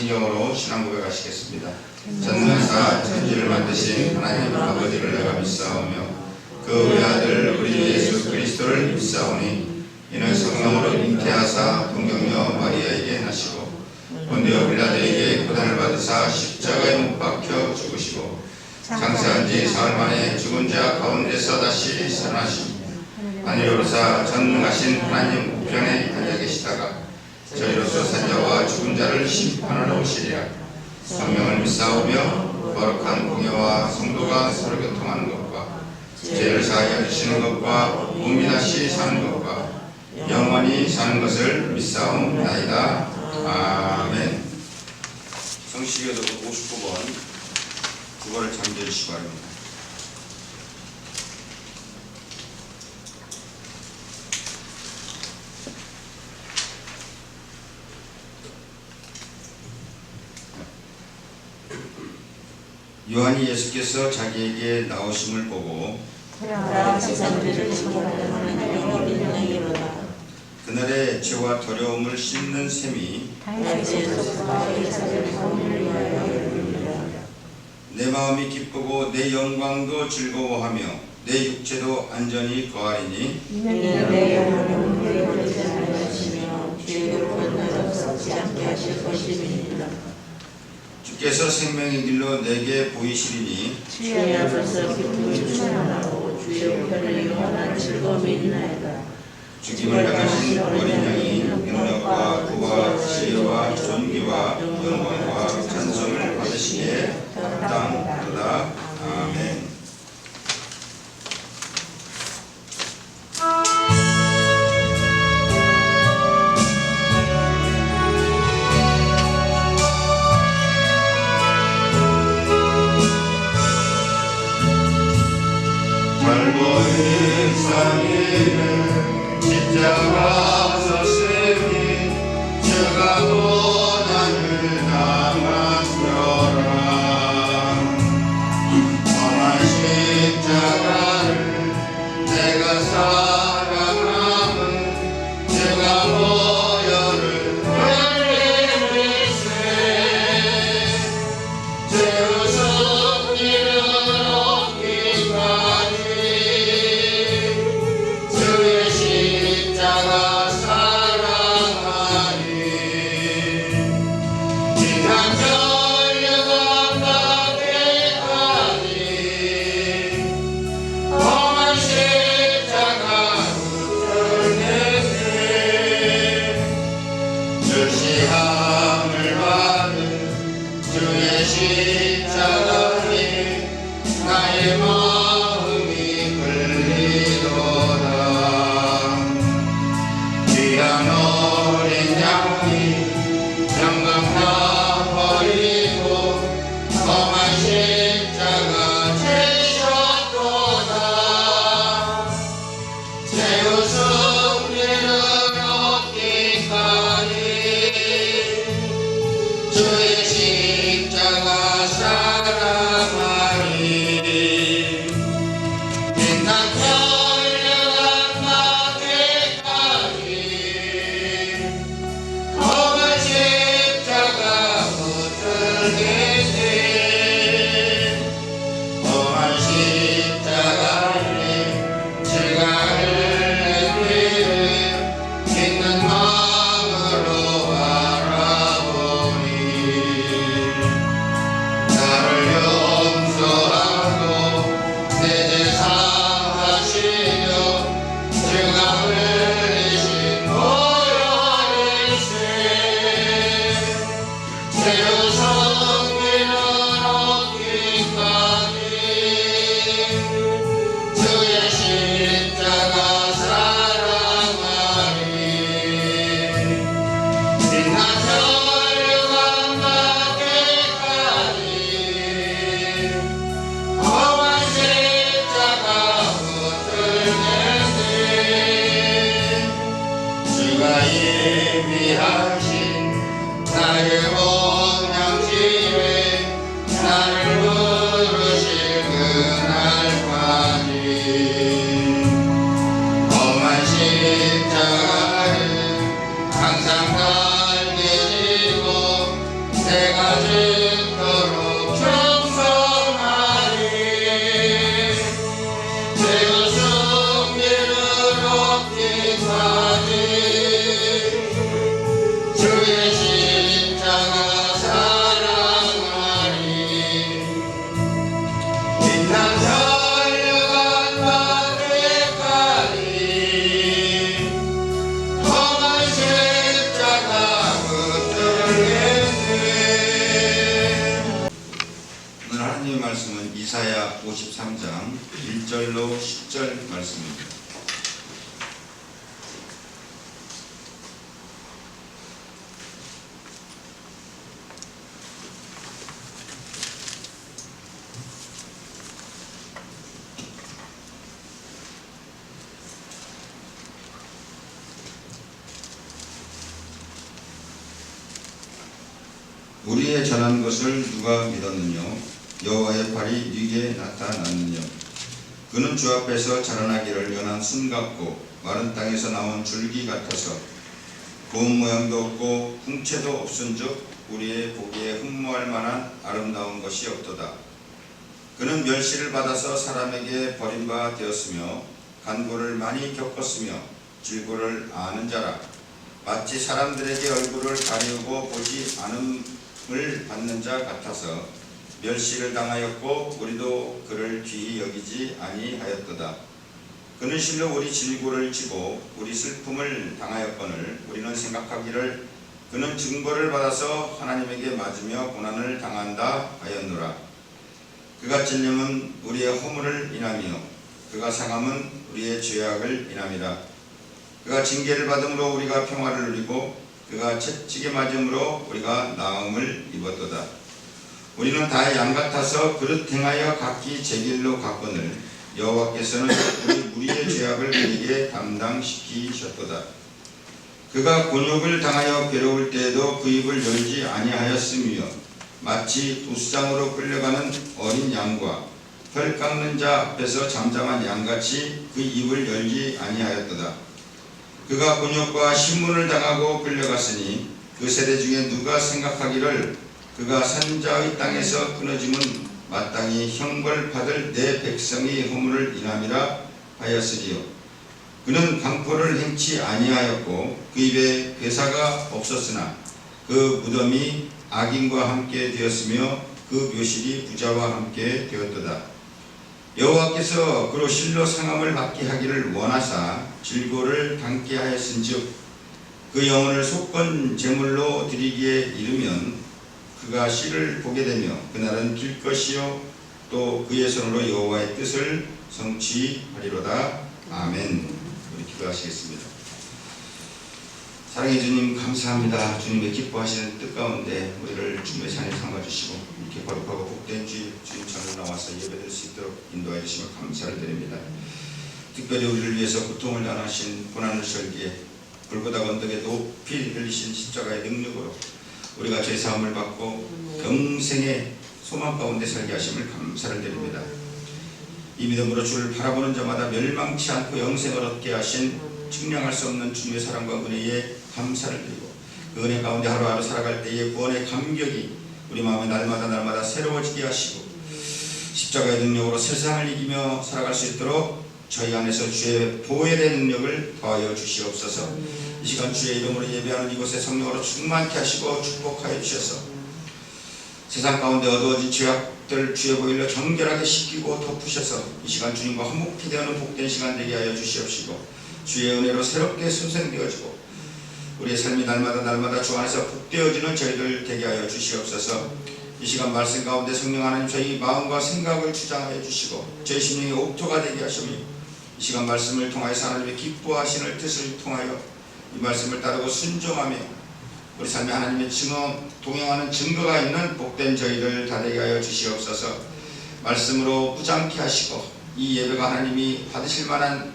성경으로 신앙 고백하시겠습니다. 전능하사 천지를 만드신 하나님 아버지를 내가 믿사오며 그 외아들 우리 예수 그리스도를 믿사오니 이는 성령으로 잉태하사 동정녀 마리아에게 나시고 본디오 빌라도에게 고난을 받으사 십자가에 못 박혀 죽으시고 장사한 지 사흘 만에 죽은 자 가운데서 다시 살아나시니 하늘에 오르사 전능하신 하나님 우편에 앉아 계시다가 저희로서 산자와 죽은 자를 심판하러 오시리라. 성령을 믿사오며 거룩한 공예와 성도가 서로 교통하는 것과 죄를 사하여 주시는 것과 몸이 다시 사는 것과 영원히 사는 것을 믿사옵나이다. 아멘. 성시교도 59번 국어를 참조해 주시기 바랍니다. 요한이 예수께서 자기에게 나오심을 보고 그날의 죄와 더러움을 씻는 셈이 내 마음이 기쁘고 내 영광도 즐거워하며 내 육체도 안전히 거하리니 주께서 생명의 길로 내게 보이시리니 주의 앞에서 기쁨이 충만하고 주의 우편에 영원한 즐거움이 있나이다. 죽임을 당하신 어린 양이 능력과 부와 지혜와 존귀와 영광과 찬송을 받으시기에 합당하도다. 아멘. 인상에는 십자가 섰으니 주가 고난을 당하시더라. 험한 십자가를 내가 사랑함은 주가 보혈을 흘리시네. 죄의 승리를 얻기까지 주의 십자가 사랑하니 지난 전류가 가게하니 험한 십자가 붙들겠네. 주시함을 받은 주의 십자가에 나의 마음이 끌리도다. 귀한 어린 양이 영광 다 버리고 험한 십자가 지셨도다. 죄의 승리를 얻기까지 주의 십자가 사랑하니 빛난 전류가 나게까지 험한 십자가 붙들겠네. 험한 십자가에 제가 흘린 피를 있는 마음으로 바라보니 나를 용서하고 내 죄 사하시려 주가 흘리신 보혈일세. 죄의 승리를 얻기까지 주의 십자가 사랑하니 빛난 전류가 나게까지 험한 십자가 붙들겠네. 주가 예비하신 나의 본향 말씀은 이사야 53장 1절로 10절 말씀입니다. 우리의 전한 것을 누가 믿었느냐? 여호와의 팔이 네게 나타났느냐? 그는 주 앞에서 자라나기를 연한 순 같고 마른 땅에서 나온 줄기 같아서 고운 모양도 없고 풍채도 없은즉 우리의 보기에 흠모할 만한 아름다운 것이 없도다. 그는 멸시를 받아서 사람에게 버림바 되었으며 간고를 많이 겪었으며 질고를 아는 자라. 마치 사람들에게 얼굴을 가리우고 보지 않음을 받는 자 같아서 멸시를 당하였고 우리도 그를 귀히 여기지 아니하였도다. 그는 실로 우리 질고를 지고 우리 슬픔을 당하였거늘 우리는 생각하기를 그는 증거를 받아서 하나님에게 맞으며 고난을 당한다 하였노라. 그가 찔림은 우리의 허물을 인하며 그가 상함은 우리의 죄악을 인함이라. 그가 징계를 받음으로 우리가 평화를 누리고 그가 채찍에 맞음으로 우리가 나음을 입었도다. 우리는 다 양 같아서 그릇 행하여 각기 제 길로 갔거늘 여호와께서는 우리의 죄악을 그에게 담당시키셨도다. 그가 곤욕을 당하여 괴로울 때에도 그 입을 열지 아니하였으며 마치 우상으로 끌려가는 어린 양과 털 깎는 자 앞에서 잠잠한 양같이 그 입을 열지 아니하였도다. 그가 곤욕과 신문을 당하고 끌려갔으니 그 세대 중에 누가 생각하기를 그가 산자의 땅에서 끊어짐은 마땅히 형벌받을 내 백성의 허물을 인함이라 하였으리요. 그는 강포를 행치 아니하였고 그 입에 괴사가 없었으나 그 무덤이 악인과 함께 되었으며 그 묘실이 부자와 함께 되었도다. 여호와께서 그로 실로 상함을 받게 하기를 원하사 질고를 당케 하였은즉 그 영혼을 속건 제물로 드리기에 이르면 그가 실을 보게 되며 그날은 길 것이요 또 그의 손으로 여호와의 뜻을 성취하리로다. 아멘. 우리 기도하시겠습니다. 사랑해 주님 감사합니다. 주님의 기뻐하시는 뜻 가운데 우리를 주님의 잔에 삼아주시고 이렇게 거룩하고 복된 주님 전에 나와서 예배드릴 수 있도록 인도해 주시며 감사를 드립니다. 특별히 우리를 위해서 고통을 당하신 고난을 절기에 불보다 언덕에 높이 흘리신 십자가의 능력으로 우리가 죄사함을 받고 평생의 소망 가운데 살게 하심을 감사를 드립니다. 이 믿음으로 주를 바라보는 자마다 멸망치 않고 영생을 얻게 하신 측량할 수 없는 주님의 사랑과 은혜에 감사를 드리고 그 은혜 가운데 하루하루 살아갈 때의 구원의 감격이 우리 마음에 날마다 새로워지게 하시고 십자가의 능력으로 세상을 이기며 살아갈 수 있도록 저희 안에서 주의 보혈의 능력을 더하여 주시옵소서. 이 시간 주의 이름으로 예배하는 이곳에 성령으로 충만케 하시고 축복하여 주셔서 세상 가운데 어두워진 죄악들 주의 보혈로 정결하게 씻기고 덮으셔서 이 시간 주님과 화목히 되는 복된 시간 되게 하여 주시옵시고 주의 은혜로 새롭게 소생되어지고 우리의 삶이 날마다 주 안에서 복되어지는 저희들 되게 하여 주시옵소서. 이 시간 말씀 가운데 성령 하나님 저희 마음과 생각을 주장하여 주시고 저희 심령의 옥토가 되게 하시며 이 시간 말씀을 통하여서 하나님의 기뻐하시는 뜻을 통하여 이 말씀을 따르고 순종하며 우리 삶에 하나님의 동행하는 증거가 있는 복된 저희들 다 되게 하여 주시옵소서. 말씀으로 무장케 하시고 이 예배가 하나님이 받으실 만한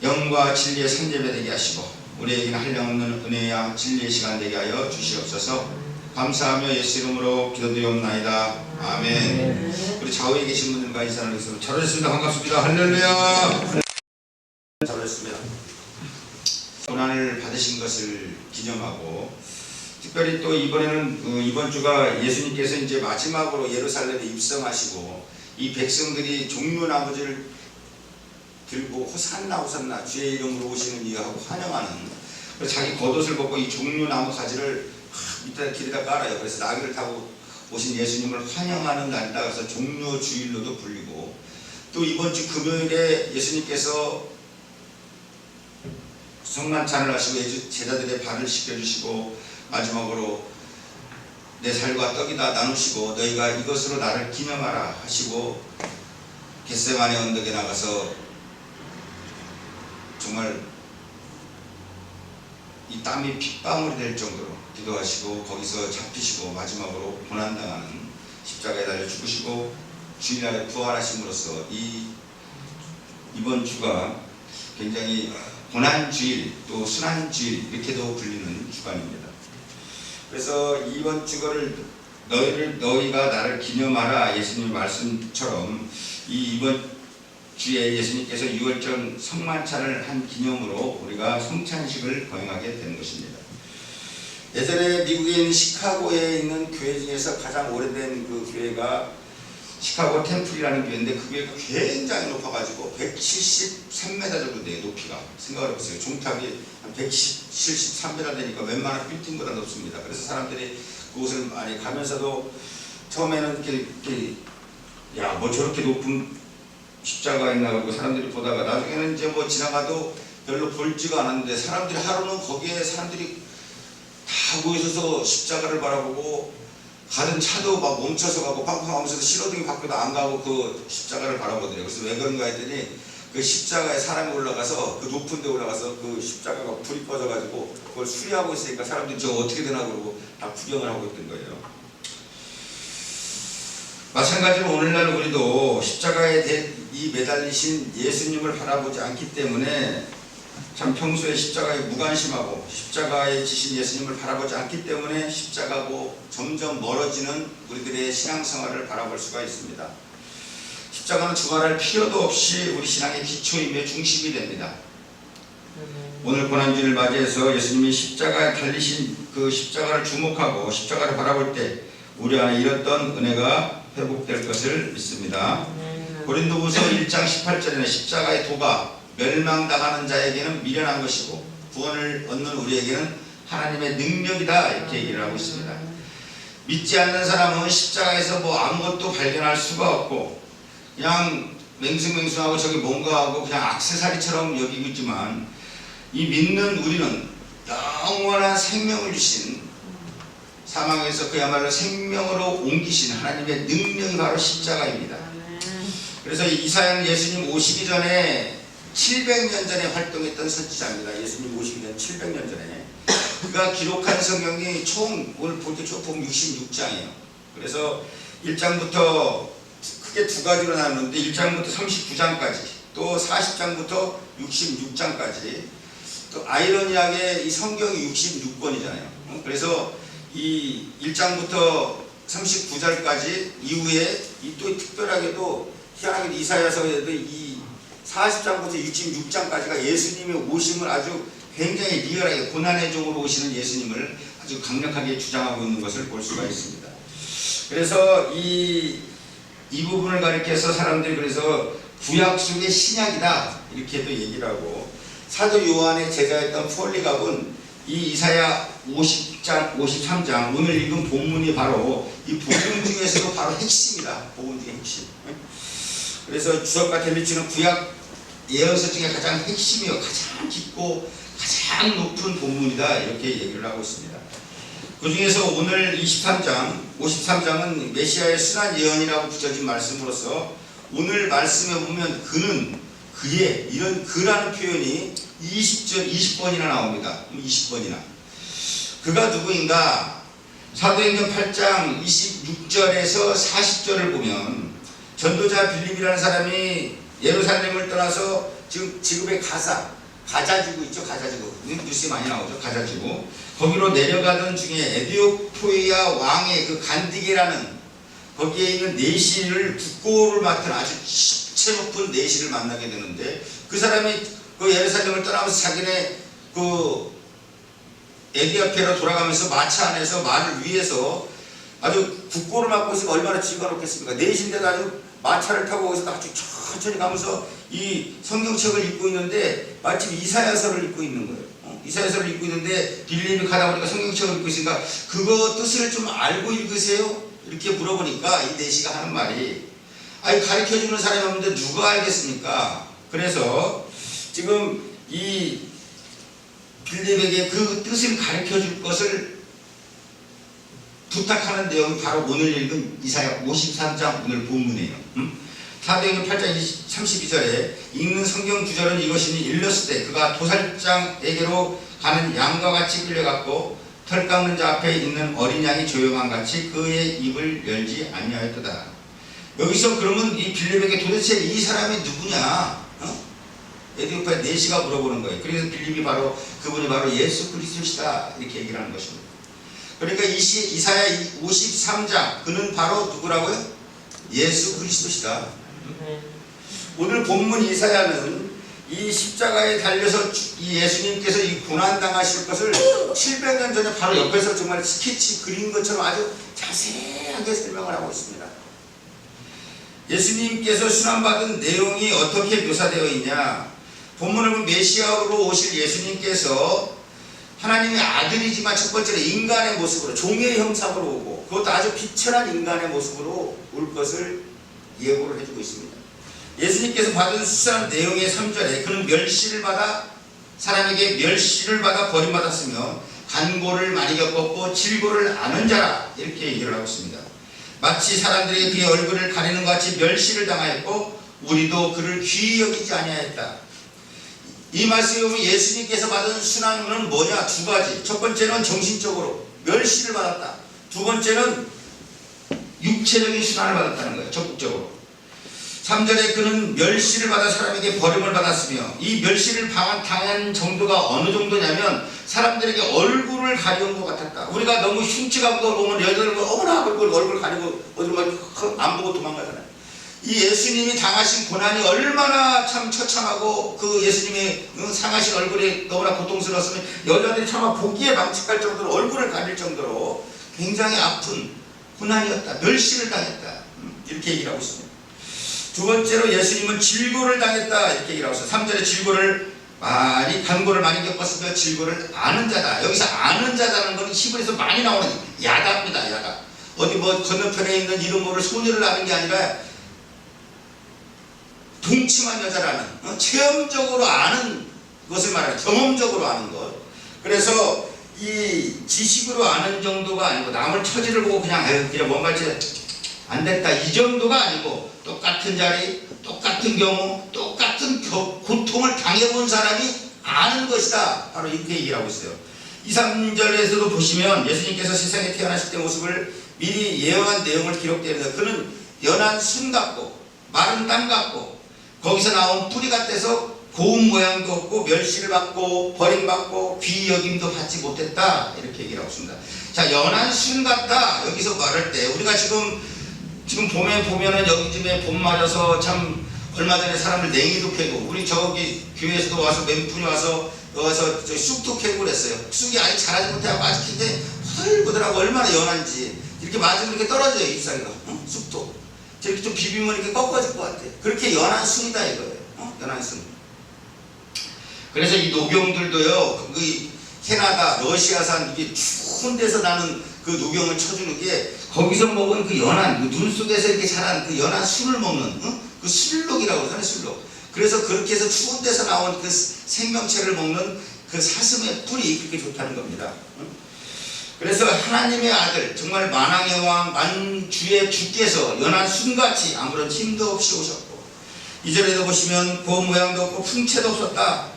영과 진리의 상제배 되게 하시고 우리에게는 한량없는 은혜와 진리의 시간 되게 하여 주시옵소서. 감사하며 예수 이름으로 기도드리옵나이다. 아멘. 우리 좌우에 계신 분들과 인사를 하겠습니다. 잘 오셨습니다. 반갑습니다. 할렐루야. 잘 오셨습니다. 고난을 받으신 것을 기념하고 특별히 또 이번에는 이번 주가 예수님께서 이제 마지막으로 예루살렘에 입성하시고 이 백성들이 종려나무지를 들고 호산나 주의 이름으로 오시는 이하고 환영하는 그래서 자기 겉옷을 벗고 이 종려나무 가지를 밑에 길에다 깔아요. 그래서 나귀를 타고 오신 예수님을 환영하는 날이다. 그래서 종려주일로도 불리고 또 이번 주 금요일에 예수님께서 성만찬을 하시고 제자들의 발을 씻겨주시고 마지막으로 내 살과 떡이다 나누시고 너희가 이것으로 나를 기념하라 하시고 겟세마네 언덕에 나가서 정말 이 땀이 핏방울이 될 정도로 기도하시고 거기서 잡히시고 마지막으로 고난당하는 십자가에 달려 죽으시고 주일날에 부활하심으로써 이번 주가 굉장히 고난주일 또 순환주일 이렇게도 불리는 주간입니다. 그래서 이번 주거를 너희가 나를 기념하라 예수님 말씀처럼 이번 주에 예수님께서 6월절 성만찬을 한 기념으로 우리가 성찬식을 거행하게 된 것입니다. 예전에 미국에 있는 시카고에 있는 교회 중에서 가장 오래된 그 교회가 시카고 템플이라는 교회인데 그 교회가 굉장히 높아가지고 173m 정도 돼요. 높이가. 생각을 해보세요. 종탑이 한 173m 되니까 웬만한 빌딩보다 높습니다. 그래서 사람들이 그곳을 많이 가면서도 처음에는 이렇게 야, 뭐 저렇게 높은 십자가 있나 그러고 사람들이 보다가 나중에는 이제 뭐 지나가도 별로 볼지가 않았는데 사람들이 하루는 거기에 사람들이 다 모여서 십자가를 바라보고 가는 차도 막 멈춰서 가고 팡팡하면서 신호등이 바뀌어도 안 가고 그 십자가를 바라보더래요. 그래서 왜 그런가 했더니 그 십자가에 사람이 올라가서 그 높은 데 올라가서 그 십자가가 불이 꺼져가지고 그걸 수리하고 있으니까 사람들이 저 어떻게 되나 그러고 다 구경을 하고 있던 거예요. 마찬가지로 오늘날 우리도 십자가에 매달리신 예수님을 바라보지 않기 때문에 참 평소에 십자가에 무관심하고 십자가에 지신 예수님을 바라보지 않기 때문에 십자가고 점점 멀어지는 우리들의 신앙생활을 바라볼 수가 있습니다. 십자가는 주말할 필요도 없이 우리 신앙의 기초이며 중심이 됩니다. 오늘 고난주일을 맞이해서 예수님이 십자가에 달리신 그 십자가를 주목하고 십자가를 바라볼 때 우리 안에 잃었던 은혜가 회복될 것을 믿습니다. 고린도후서 1장 18절에는 십자가의 도가 멸망당하는 자에게는 미련한 것이고 구원을 얻는 우리에게는 하나님의 능력이다 이렇게 얘기를 하고 있습니다. 믿지 않는 사람은 십자가에서 뭐 아무것도 발견할 수가 없고 그냥 맹숭맹숭하고 저기 뭔가 하고 그냥 액세서리처럼 여기고 있지만 이 믿는 우리는 영원한 생명을 주신 사망에서 그야말로 생명으로 옮기신 하나님의 능력이 바로 십자가입니다. 그래서 이사야는 예수님 오시기 전에 700년 전에 활동했던 선지자입니다. 예수님 오시기 전 700년 전에 그가 기록한 성경이 총 오늘 볼 때 쭉 보면 66장이에요. 그래서 1장부터 크게 두 가지로 나누는데 1장부터 39장까지 또 40장부터 66장까지 또 아이러니하게 이 성경이 66권이잖아요. 그래서 이 1장부터 39절까지 이후에 또 특별하게도 희한하게 이사야서에도 이 40장부터 66장까지가 예수님의 오심을 아주 굉장히 리얼하게 고난의 종으로 오시는 예수님을 아주 강력하게 주장하고 있는 것을 볼 수가 있습니다. 그래서 이 부분을 가리켜서 사람들이 그래서 구약 속의 신약이다 이렇게도 얘기를 하고 사도 요한의 제자였던 폴리갑은 이 이사야 50장, 53장 오늘 읽은 본문이 바로 이 복음 중에서도 바로 핵심이다. 복음 중의 핵심. 그래서 주석과 델리치는 구약 예언서 중에 가장 핵심이요 가장 깊고 가장 높은 본문이다 이렇게 얘기를 하고 있습니다. 그 중에서 오늘 53장은 메시아의 순환 예언이라고 붙여진 말씀으로서 오늘 말씀에 보면 그의 이런 그라는 표현이 20번이나 나옵니다. 20번이나. 그가 누구인가? 사도행전 8장 26절에서 40절을 보면 전도자 빌립이라는 사람이 예루살렘을 떠나서 지금의 가자지구 있죠? 가자지구. 뉴스에 많이 나오죠? 가자지구. 거기로 내려가던 중에 에디오피아 왕의 그 간디게라는 거기에 있는 내시를 국고를 맡은 아주 식체 높은 내시를 만나게 되는데 그 사람이 그 예루살렘을 떠나면서 자기네 그 에디오피아로 돌아가면서 마차 안에서 말을 위해서 아주 국고를 맡고 있으니까 얼마나 지가 놓겠습니까? 내신데도 아주 마차를 타고 거기서 아주 천천히 가면서 이 성경책을 읽고 있는데 마침 이사야서를 읽고 있는 거예요. 이사야서를 읽고 있는데 빌립이 가다 보니까 성경책을 읽고 있으니까 그거 뜻을 좀 알고 읽으세요? 이렇게 물어보니까 이 내시가 하는 말이 아니 가르쳐주는 사람이 없는데 누가 알겠습니까? 그래서 지금 이 빌립에게 그 뜻을 가르쳐줄 것을 부탁하는 내용이 바로 오늘 읽은 이사야 53장 오늘 본문이에요. 사도행전 8장 32절에 읽는 성경 구절은 이것이니 일렀을 때 그가 도살장에게로 가는 양과 같이 끌려갔고 털 깎는 자 앞에 있는 어린 양이 조용한 같이 그의 입을 열지 아니하였도다. 여기서 그러면 이 빌립에게 도대체 이 사람이 누구냐? 에디오피아 내시가 물어보는 거예요. 그래서 빌립이 바로 그분이 바로 예수 그리스도시다 이렇게 얘기를 하는 것입니다. 그러니까 이사야 53장 그는 바로 누구라고요? 예수 그리스도시다. 오늘 본문 이사야는 이 십자가에 달려서 이 예수님께서 이 고난당하실 것을 700년 전에 바로 옆에서 정말 스케치 그린 것처럼 아주 자세하게 설명을 하고 있습니다. 예수님께서 순환받은 내용이 어떻게 묘사되어 있냐? 본문을 보면 메시아로 오실 예수님께서 하나님의 아들이지만 첫 번째로 인간의 모습으로 종의 형상으로 오고 그것도 아주 비천한 인간의 모습으로 올 것을 예고를 해주고 있습니다. 예수님께서 받은 수상한 내용의 3절에 그는 멸시를 받아 사람에게 멸시를 받아 버림받았으며 간고를 많이 겪었고 질고를 아는 자라 이렇게 얘기를 하고 있습니다. 마치 사람들에게 그의 얼굴을 가리는 것 같이 멸시를 당하였고 우리도 그를 귀히 여기지 아니하였다. 이 말씀에 보면 예수님께서 받은 순환은 뭐냐? 두 가지. 첫 번째는 정신적으로 멸시를 받았다. 두 번째는 육체적인 순환을 받았다는 거예요. 적극적으로. 3절에 그는 멸시를 받아 사람에게 버림을 받았으며 이 멸시를 당한 정도가 어느 정도냐면 사람들에게 얼굴을 가려운 것 같았다. 우리가 너무 흉측한 걸 보면 여자들 어머나 얼굴 가리고 어디로 막 안 보고 도망가잖아요. 이 예수님이 당하신 고난이 얼마나 참 처참하고 그 예수님의 상하신 얼굴이 너무나 고통스러웠으면 여자들이 차마 보기에 망측할 정도로 얼굴을 가릴 정도로 굉장히 아픈 고난이었다. 멸시를 당했다. 이렇게 얘기를 하고 있습니다. 두 번째로 예수님은 질고를 당했다. 이렇게 얘기를 하고 있어요. 3절에 질고를 간고를 많이 겪었으며 질고를 아는 자다. 여기서 아는 자다는 것은 히브리에서 많이 나오는 야다입니다. 야다. 어디 뭐 건너편에 있는 이름 모를 소녀를 아는 게 아니라 동침한 여자라는 체험적으로 아는 것을 말하는 경험적으로 아는 것. 그래서 이 지식으로 아는 정도가 아니고 남을 처지를 보고 그냥 뭔 말지 안 됐다 이 정도가 아니고 똑같은 자리, 똑같은 경우, 똑같은 고통을 당해본 사람이 아는 것이다. 바로 이렇게 얘기를 하고 있어요. 2, 3절에서도 보시면 예수님께서 세상에 태어나실 때 모습을 미리 예언한 내용을 기록되어 있는데 그는 연한 순 같고 마른 땅 같고 거기서 나온 뿌리 같아서 고운 모양도 없고 멸시를 받고 버림받고 귀히 여김도 받지 못했다. 이렇게 얘기를 하고 있습니다. 자, 연한 순 같다. 여기서 말할 때 우리가 지금 봄에 보면은 여기쯤에 봄 맞아서 참 얼마 전에 사람들 냉이도 캐고 우리 저기 교회에서도 와서 몇 분이 와서 저 쑥도 캐고 그랬어요. 쑥이 아직 자라지 못해서 아직 굉장히 헐거더라고. 얼마나 연한지 이렇게 맞으면 이렇게 떨어져요. 잎사귀가. 쑥도 저렇게 좀 비비면 이렇게 꺾어질 것 같아. 그렇게 연한 순이다 이거예요. 연한 순. 그래서 이 녹용들도요. 그 캐나다 러시아산 이게 추운 데서 나는 그 녹용을 쳐주는 게 거기서 먹은 그 연한 눈 속에서 이렇게 자란 그 연한 순을 먹는 그 술록이라고 하잖아요. 술록. 그래서 그렇게 해서 추운 데서 나온 그 생명체를 먹는 그 사슴의 뿔이 그렇게 좋다는 겁니다. 그래서 하나님의 아들 정말 만왕의 왕 만주의 주께서 연한 순같이 아무런 힘도 없이 오셨고 이절에도 보시면 고운 모양도 없고 풍채도 없었다.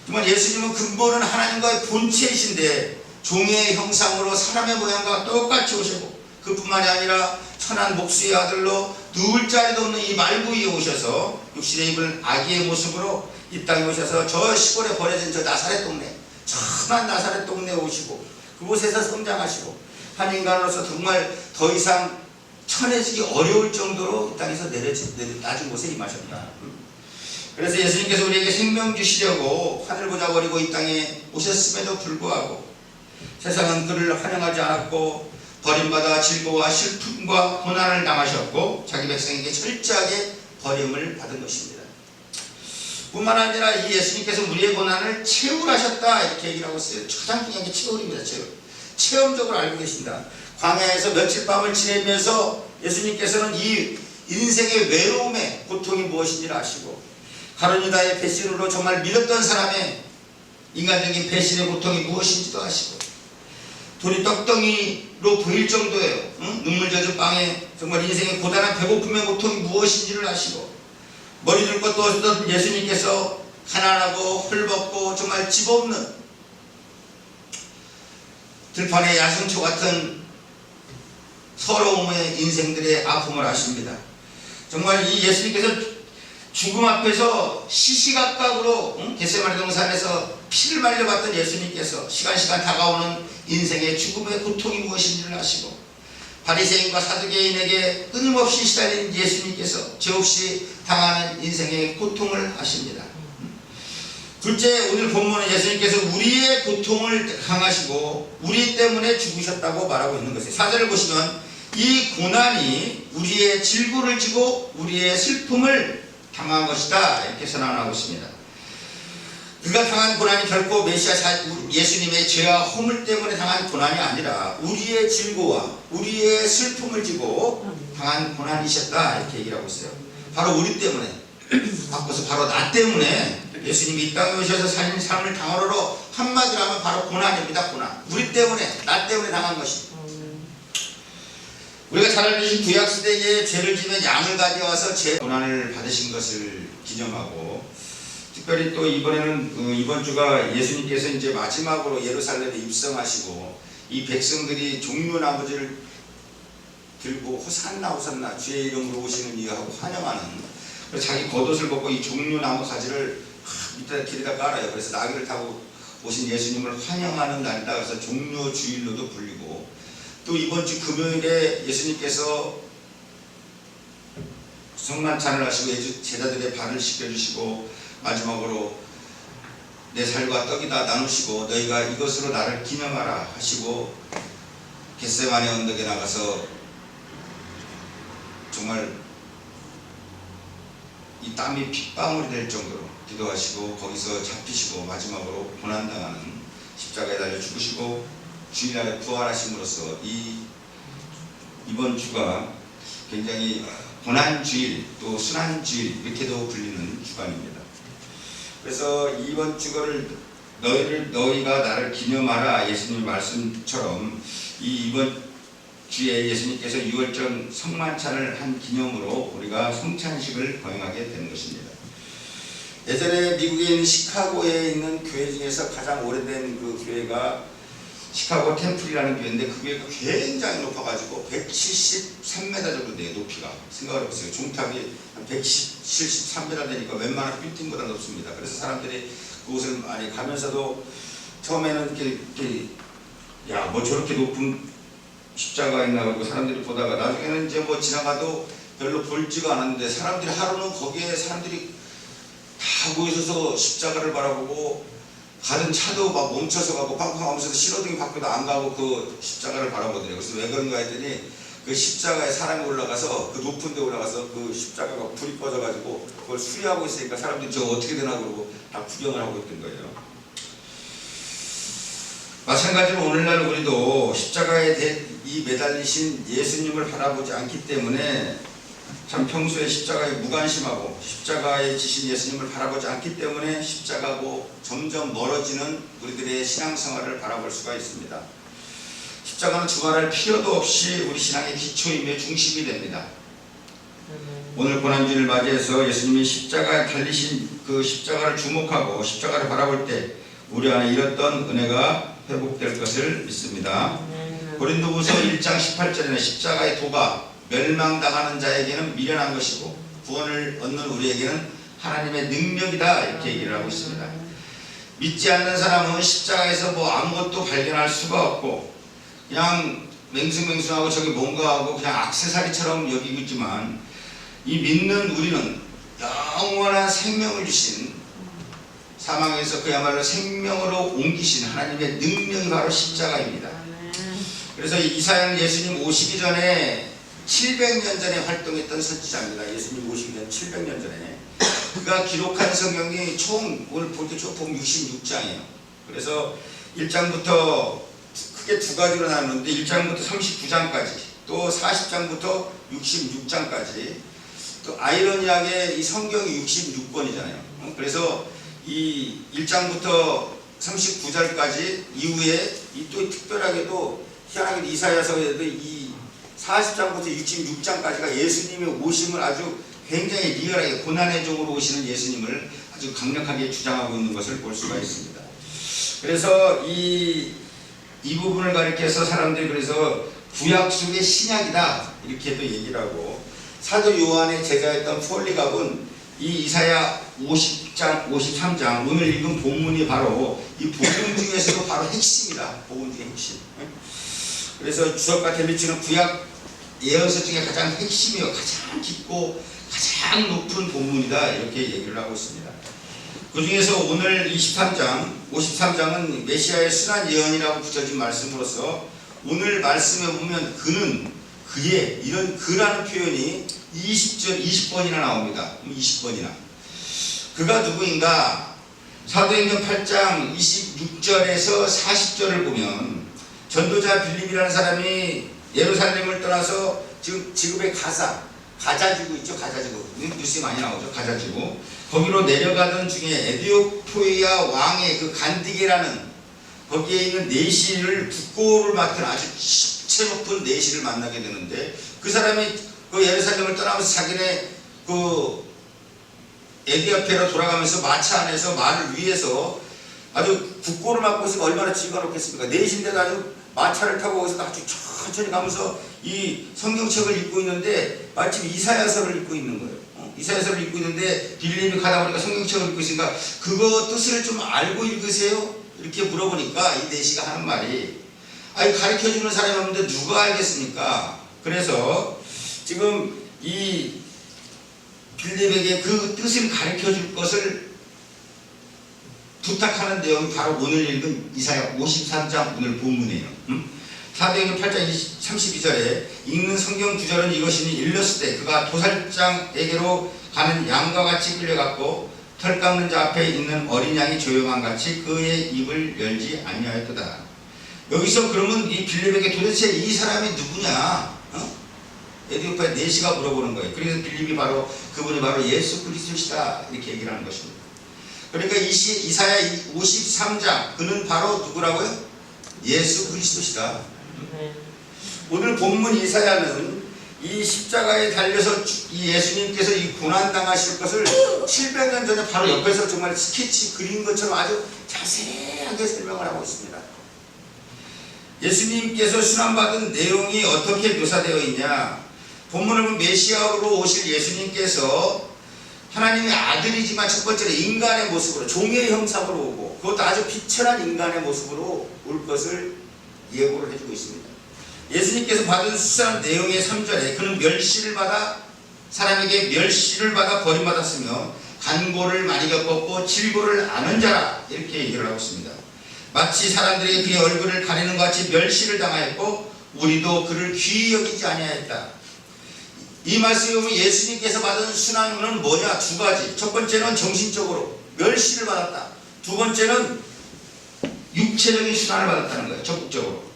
정말 예수님은 근본은 하나님과의 본체이신데 종의 형상으로 사람의 모양과 똑같이 오시고 그뿐만이 아니라 천한 목수의 아들로 누울 자리도 없는 이 말구이에 오셔서 육신의 입은 아기의 모습으로 이 땅에 오셔서 저 시골에 버려진 저 나사렛 동네 천한 나사렛 동네에 오시고 그곳에서 성장하시고 한 인간으로서 정말 더 이상 천해지기 어려울 정도로 이 땅에서 낮은 곳에 임하셨다. 그래서 예수님께서 우리에게 생명 주시려고 하늘 보자 버리고 이 땅에 오셨음에도 불구하고 세상은 그를 환영하지 않았고 버림받아 질고와 슬픔과 고난을 당하셨고 자기 백성에게 철저하게 버림을 받은 것입니다. 뿐만 아니라 이 예수님께서 우리의 고난을 체울하셨다 이렇게 얘기를 하고 있어요. 가장 중요한 게 체울입니다. 체험적으로 알고 계신다. 광야에서 며칠 밤을 지내면서 예수님께서는 이 인생의 외로움의 고통이 무엇인지를 아시고 가룟유다의 배신으로 정말 믿었던 사람의 인간적인 배신의 고통이 무엇인지도 아시고 돌이 떡덩이로 보일 정도예요. 응? 눈물 젖은 빵에 정말 인생의 고단한 배고픔의 고통이 무엇인지를 아시고 머리 둘 것도 없었던 예수님께서 가난하고 헐벗고 정말 집 없는 들판의 야생초 같은 서러움의 인생들의 아픔을 아십니다. 정말 이 예수님께서 죽음 앞에서 시시각각으로 겟세마네 동산에서 피를 말려봤던 예수님께서 시간 다가오는 인생의 죽음의 고통이 무엇인지를 아시고 바리새인과 사두개인에게 끊임없이 시달린 예수님께서 죄 없이 당하는 인생의 고통을 아십니다. 둘째, 오늘 본문은 예수님께서 우리의 고통을 당하시고 우리 때문에 죽으셨다고 말하고 있는 것이에요. 4절을 보시면 이 고난이 우리의 질고를 지고 우리의 슬픔을 당한 것이다 이렇게 선언하고 있습니다. 그가 당한 고난이 결코 메시아 예수님의 죄와 허물 때문에 당한 고난이 아니라 우리의 질고와 우리의 슬픔을 지고 당한 고난이셨다 이렇게 얘기를 하고 있어요. 바로 우리 때문에, 바꿔서 바로 나 때문에 예수님이 이 땅에 오셔서 살인 삶을 당하러 한마디로 하면 바로 고난입니다. 고난. 우리 때문에, 나 때문에 당한 것입니다. 우리가 잘 알듯이 구약시대에 죄를 지면 양을 가져와서 죄 고난을 받으신 것을 기념하고, 특별히 또 이번에는 이번 주가 예수님께서 이제 마지막으로 예루살렘에 입성하시고 이 백성들이 종려나무지를 들고 호산나 주의 이름으로 오시는 이하고 환영하는, 그래서 자기 겉옷을 벗고 이 종려나무 가지를 밑에 길에다 깔아요. 그래서 나귀를 타고 오신 예수님을 환영하는 날이다. 그래서 종려주일로도 불리고, 또 이번 주 금요일에 예수님께서 성만찬을 하시고 제자들의 발을 씻겨주시고 마지막으로 내 살과 떡이다 나누시고 너희가 이것으로 나를 기념하라 하시고 겟세마네 언덕에 나가서 정말 이 땀이 핏방울이 될 정도로 기도하시고 거기서 잡히시고 마지막으로 고난당하는 십자가에 달려 죽으시고 주일날에 부활하심으로써 이번 주가 굉장히 고난주일 또 순환주일 이렇게도 불리는 주간입니다. 그래서 이번 주거를 너희가 나를 기념하라 예수님 말씀처럼 이번 주에 예수님께서 6월절 성만찬을 한 기념으로 우리가 성찬식을 거행하게 되는 것입니다. 예전에 미국에 있는 시카고에 있는 교회 중에서 가장 오래된 그 교회가 시카고 템플이라는 교회인데 그 교회가 굉장히 높아가지고 173m 정도 돼요. 높이가. 생각을 해보세요. 종탑이 한 173m 되니까 웬만한 빌딩보다 높습니다. 그래서 사람들이 그곳을 많이 가면서도 처음에는 이렇게 야, 뭐 저렇게 높은 십자가 있나 그러고 사람들이 보다가 나중에는 이제 뭐 지나가도 별로 볼지가 않았는데 사람들이 하루는 거기에 사람들이 다 모여서 십자가를 바라보고 가던 차도 막 멈춰서 가고 팡팡하면서 신호등이 바뀌어도 안 가고 그 십자가를 바라보더래요. 그래서 왜 그런가 했더니 그 십자가에 사람이 올라가서 그 높은 데 올라가서 그 십자가가 불이 꺼져가지고 그걸 수리하고 있으니까 사람들이 저거 어떻게 되나 그러고 다 구경을 하고 있던 거예요. 마찬가지로 오늘날 우리도 십자가에 매달리신 예수님을 바라보지 않기 때문에 참 평소에 십자가에 무관심하고 십자가에 지신 예수님을 바라보지 않기 때문에 십자가고 점점 멀어지는 우리들의 신앙생활을 바라볼 수가 있습니다. 십자가는 주말할 필요도 없이 우리 신앙의 기초이며 중심이 됩니다. 오늘 고난주를 맞이해서 예수님이 십자가에 달리신 그 십자가를 주목하고 십자가를 바라볼 때 우리 안에 잃었던 은혜가 회복될 것을 믿습니다. 고린도후서 1장 18절에는 십자가의 도가 멸망당하는 자에게는 미련한 것이고 구원을 얻는 우리에게는 하나님의 능력이다 이렇게 얘기를 하고 있습니다. 믿지 않는 사람은 십자가에서 뭐 아무것도 발견할 수가 없고 그냥 맹숭맹숭하고 저기 뭔가 하고 그냥 액세서리처럼 여기고 있지만 이 믿는 우리는 영원한 생명을 주신 사망에서 그야말로 생명으로 옮기신 하나님의 능력이 바로 십자가입니다. 그래서 이사야는 예수님 오시기 전에 700년 전에 활동했던 선지자입니다. 예수님 오시기 전 700년 전에 그가 기록한 성경이 총 오늘 볼 때 총 66장이에요. 그래서 1장부터 크게 두 가지로 나누는데 1장부터 39장까지 또 40장부터 66장까지 또 아이러니하게 이 성경이 66권이잖아요. 그래서 이 1장부터 39절까지 이후에 이 또 특별하게도 희한하게 이사야서에도 이 40장부터 66장까지가 예수님의 오심을 아주 굉장히 리얼하게 고난의 종으로 오시는 예수님을 아주 강력하게 주장하고 있는 것을 볼 수가 있습니다. 그래서 이 부분을 가리켜서 사람들이 그래서 구약 속의 신약이다 이렇게도 얘기를 하고, 사도 요한의 제자였던 폴리갑은 이 이사야 50장, 53장 오늘 읽은 본문이 바로 이 복음 중에서도 바로 핵심이다. 복음 중의 핵심. 그래서 주석과 델리치는 구약 예언서 중에 가장 핵심이요, 가장 깊고 가장 높은 본문이다 이렇게 얘기를 하고 있습니다. 그 중에서 오늘 23장, 53장은 메시아의 순환 예언이라고 붙여진 말씀으로서 오늘 말씀에 보면 그는, 그의, 이런 그라는 표현이 20번이나 나옵니다. 20번이나. 그가 누구인가? 사도행전 8장 26절에서 40절을 보면 전도자 빌립이라는 사람이 예루살렘을 떠나서 지금의 가자지구 있죠? 가자지구. 뉴스에 많이 나오죠? 가자지구. 거기로 내려가던 중에 에디오피아 왕의 그 간디게라는 거기에 있는 내시를 국고를 맡은 아주 십체 높은 내시를 만나게 되는데, 그 사람이 그 예루살렘을 떠나면서 자기네 그 에디오피아로 돌아가면서 마차 안에서 말을 위해서 아주 국고를 맡고 있으니까 얼마나 지가 놓겠습니까? 내신데도 아주 마차를 타고 거기서 아주 천천히 가면서 이 성경책을 읽고 있는데 마침 이사야서를 읽고 있는 거예요. 이사야서를 읽고 있는데 빌립이 가다 보니까 성경책을 읽고 있으니까 그거 뜻을 좀 알고 읽으세요? 이렇게 물어보니까 이 내시가 하는 말이, 아니 가르쳐주는 사람이 없는데 누가 알겠습니까? 그래서 지금 이 빌립에게 그 뜻을 가르쳐줄 것을 부탁하는 내용이 바로 오늘 읽은 이사야 53장 오늘 본문이에요. 사도행전 8장 32절에 읽는 성경 구절은 이것이니, 일렀을 때 그가 도살장에게로 가는 양과 같이 끌려갔고 털 깎는 자 앞에 있는 어린 양이 조용한 같이 그의 입을 열지 아니하였도다. 여기서 그러면 이 빌립에게 도대체 이 사람이 누구냐? 에디오피아 내시가 물어보는 거예요. 그래서 빌립이 바로 그분이 바로 예수 그리스도시다 이렇게 얘기를 하는 것입니다. 그러니까 이사야 53장 그는 바로 누구라고요? 예수 그리스도시다. 오늘 본문 이사야는 이 십자가에 달려서 이 예수님께서 이 고난당하실 것을 700년 전에 바로 옆에서 정말 스케치 그린 것처럼 아주 자세하게 설명을 하고 있습니다. 예수님께서 순환받은 내용이 어떻게 묘사되어 있냐? 본문을 보면 메시아로 오실 예수님께서 하나님의 아들이지만 첫 번째로 인간의 모습으로, 종의 형상으로 오고, 그것도 아주 비천한 인간의 모습으로 올 것을 예고를 해주고 있습니다. 예수님께서 받은 수상한 내용의 3절에 그는 멸시를 받아, 사람에게 멸시를 받아 버림받았으며 간고를 많이 겪었고 질고를 아는 자라 이렇게 얘기를 하고 있습니다. 마치 사람들에게 그의 얼굴을 가리는 것 같이 멸시를 당하였고 우리도 그를 귀히 여기지 아니하였다. 이 말씀에 보면 예수님께서 받은 순환은 뭐냐? 두 가지. 첫 번째는 정신적으로 멸시를 받았다. 두 번째는 육체적인 순환을 받았다는 거예요. 적극적으로.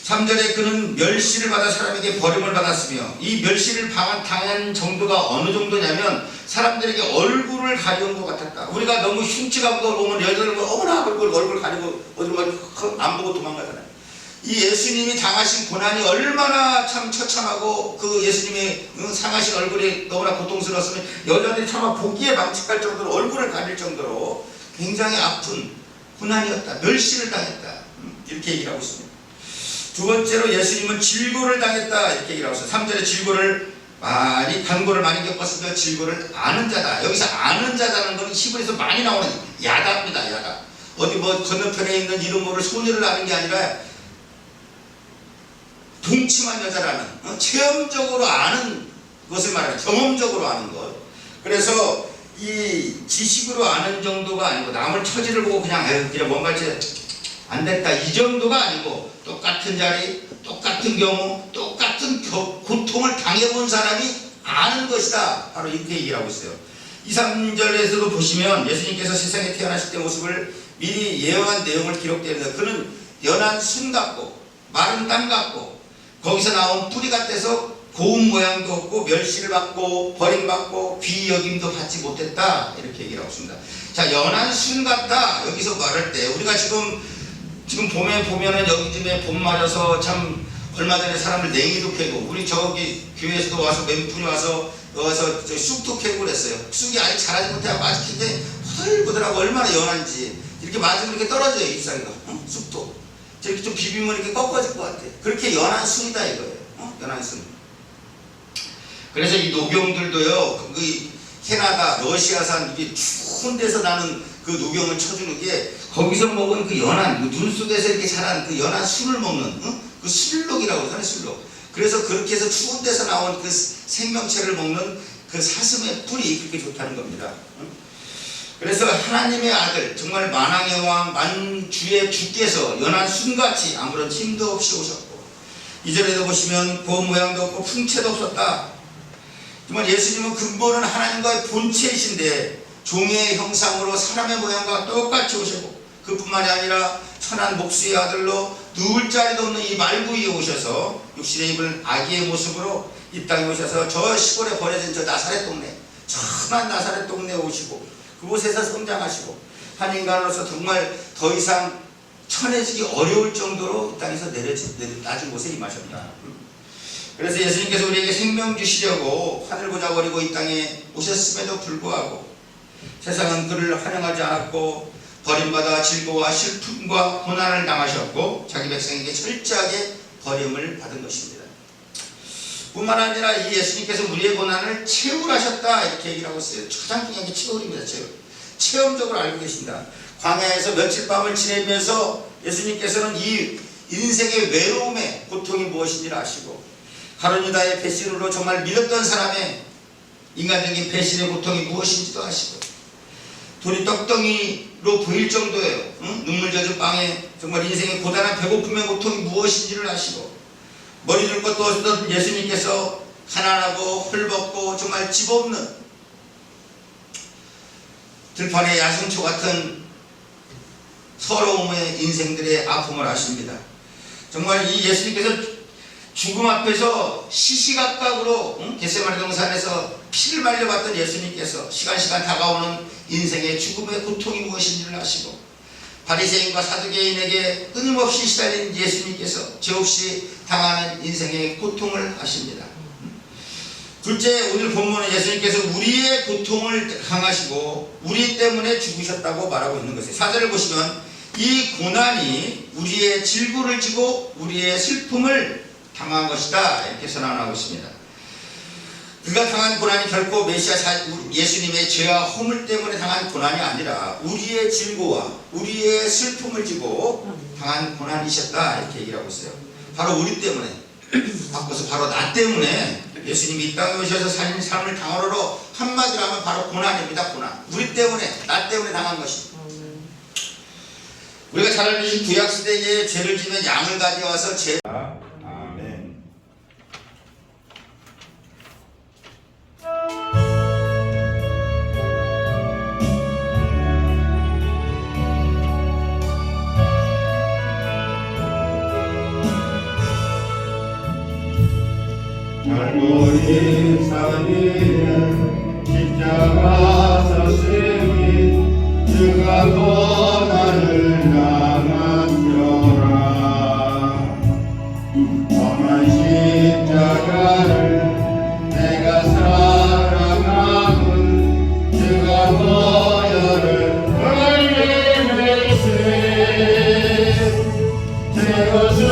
3절에 그는 멸시를 받아 사람에게 버림을 받았으며, 이 멸시를 당한 정도가 어느 정도냐면 사람들에게 얼굴을 가리운 것 같았다. 우리가 너무 흉측한 거 보면 여자들 어머나 얼굴 가리고 어디로 안 보고 도망가잖아요. 이 예수님이 당하신 고난이 얼마나 참 처참하고 그 예수님의 상하신 얼굴이 너무나 고통스러웠으면 여자들이 차마 보기에 망측할 정도로 얼굴을 가릴 정도로 굉장히 아픈 고난이었다. 멸시를 당했다. 이렇게 얘기를 하고 있습니다. 두 번째로 예수님은 질고를 당했다. 이렇게 얘기를 하고 있어요. 3절에 질고를 간고를 많이 겪었으며 질고를 아는 자다. 여기서 아는 자다는 건 히브리에서 많이 나오는 야다입니다. 야다. 어디 뭐 건너편에 있는 이름 모를 소녀를 아는 게 아니라 동침한 여자라는, 체험적으로 아는 것을 말하는, 경험적으로 아는 것. 그래서 이 지식으로 아는 정도가 아니고 남을 처지를 보고 그냥 뭔가 안 됐다 이 정도가 아니고, 똑같은 자리, 똑같은 경우, 똑같은 고통을 당해본 사람이 아는 것이다. 바로 이렇게 얘기를 하고 있어요. 2, 3절에서도 보시면 예수님께서 세상에 태어나실 때 모습을 미리 예언한 내용을 기록되어 있는데, 그는 연한 순 같고 마른 땅 같고 거기서 나온 뿌리 같아서 고운 모양도 없고 멸시를 받고 버림받고 귀히 여김도 받지 못했다. 이렇게 얘기를 하고 있습니다. 자, 연한 순 같다 여기서 말할 때 우리가 지금 봄에 보면은 여기쯤에 봄 맞아서 참 얼마 전에 사람들 냉이도 캐고 우리 저기 교회에서도 와서 몇 분이 와서 쑥도 캐고 그랬어요. 쑥이 아직 자라지 못해서 아직 근데 후들후들하고 얼마나 연한지 이렇게 맞으면 이렇게 떨어져요 잎사귀가. 쑥도 저렇게 좀 비비면 이렇게 꺾어질 것 같아. 그렇게 연한 순이다 이거예요. 연한 순. 그래서 이 녹용들도요 그 캐나다 러시아산 이게 추운 데서 나는 그 녹용을 쳐주는 게 거기서 먹은 그 연한 눈 속에서 이렇게 자란 그 연한 순을 먹는 그 술록이라고 하는 술록. 그래서 그렇게 해서 추운 데서 나온 그 생명체를 먹는 그 사슴의 뿔이 그렇게 좋다는 겁니다. 그래서 하나님의 아들 정말 만왕의 왕 만주의 주께서 연한 순같이 아무런 힘도 없이 오셨고 이전에도 보시면 보 모양도 없고 풍채도 없었다. 정말 예수님은 근본은 하나님과의 본체이신데 종의 형상으로 사람의 모양과 똑같이 오시고 그뿐만이 아니라 천한 목수의 아들로 누울 자리도 없는 이 말구 위에 오셔서 육신의 입을 아기의 모습으로 이 땅에 오셔서 저 시골에 버려진 저 나사렛 동네 천한 나사렛 동네에 오시고 그곳에서 성장하시고 한 인간으로서 정말 더 이상 천해지기 어려울 정도로 이 땅에서 낮은 곳에 임하셨다. 그래서 예수님께서 우리에게 생명 주시려고 하늘 고자버리고 이 땅에 오셨음에도 불구하고 세상은 그를 환영하지 않았고 버림받아 질고와 슬픔과 고난을 당하셨고 자기 백성에게 철저하게 버림을 받은 것입니다. 뿐만 아니라 이 예수님께서 우리의 고난을 체울하셨다 이렇게 얘기를 하고 있어요. 가장 중요한 게 체울입니다. 체험적으로 알고 계신다. 광야에서 며칠 밤을 지내면서 예수님께서는 이 인생의 외로움의 고통이 무엇인지를 아시고 가룟 유다의 배신으로 정말 믿었던 사람의 인간적인 배신의 고통이 무엇인지도 아시고 돈이 떡덩이로 보일 정도예요. 눈물 젖은 빵에 정말 인생의 고단한 배고픔의 고통이 무엇인지를 아시고 머리 둘 것도 없었던 예수님께서 가난하고 헐벗고 정말 집 없는 들판의 야생초 같은 서러움의 인생들의 아픔을 아십니다. 정말 이 예수님께서 죽음 앞에서 시시각각으로 겟세마네 동산에서 피를 말려봤던 예수님께서 시간 다가오는 인생의 죽음의 고통이 무엇인지를 아시고 바리새인과 사두개인에게 끊임없이 시달린 예수님께서 죄없이 당하는 인생의 고통을 아십니다. 둘째, 오늘 본문은 예수님께서 우리의 고통을 당하시고 우리 때문에 죽으셨다고 말하고 있는 것이에요. 4절을 보시면 이 고난이 우리의 질고를 지고 우리의 슬픔을 당한 것이다 이렇게 선언하고 있습니다. 그가 당한 고난이 결코 메시아 예수님의 죄와 허물 때문에 당한 고난이 아니라 우리의 질고와 우리의 슬픔을 지고 당한 고난이셨다 이렇게 얘기를 하고 있어요. 바로 우리 때문에 바꿔서 바로 나 때문에 예수님이 이 땅에 오셔서 살린 삶을 당하로로 한마디로 하면 바로 고난입니다. 고난. 우리 때문에 나 때문에 당한 것입니다. 우리가 잘 알고 계신 구약시대에 죄를 지면 양을 가져와서 아멘. 잘못인 사위는 십자가 섰으니 주가 고난을 당하시오라. 험한 십자가를 내가 사랑하군 주가 보혈을 흘리면서 제 모습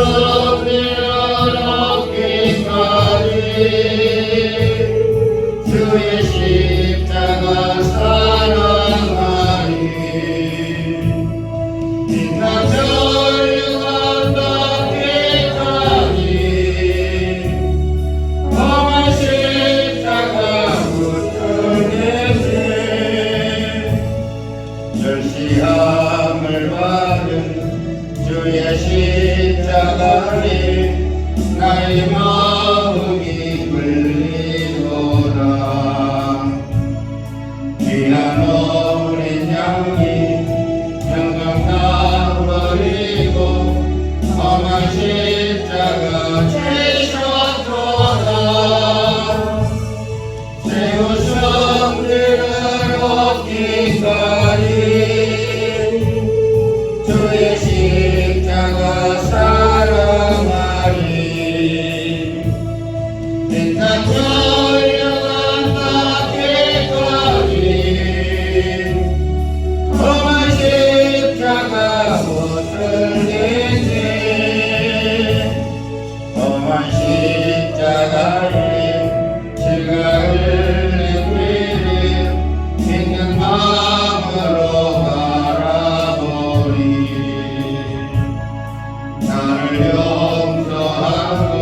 주의 십자가 사랑하니 인간 전류가 따뜻하니 험한 십자가 붙들겠네. 절시함을 받은 주의 십자가니 나의 마음이 끌리도다. 귀한 전령한 나에까지 험한 십자가 못을 내세 험한 십자가에 질가를 내리는 믿는 마음으로 바라보리 나를 용서하고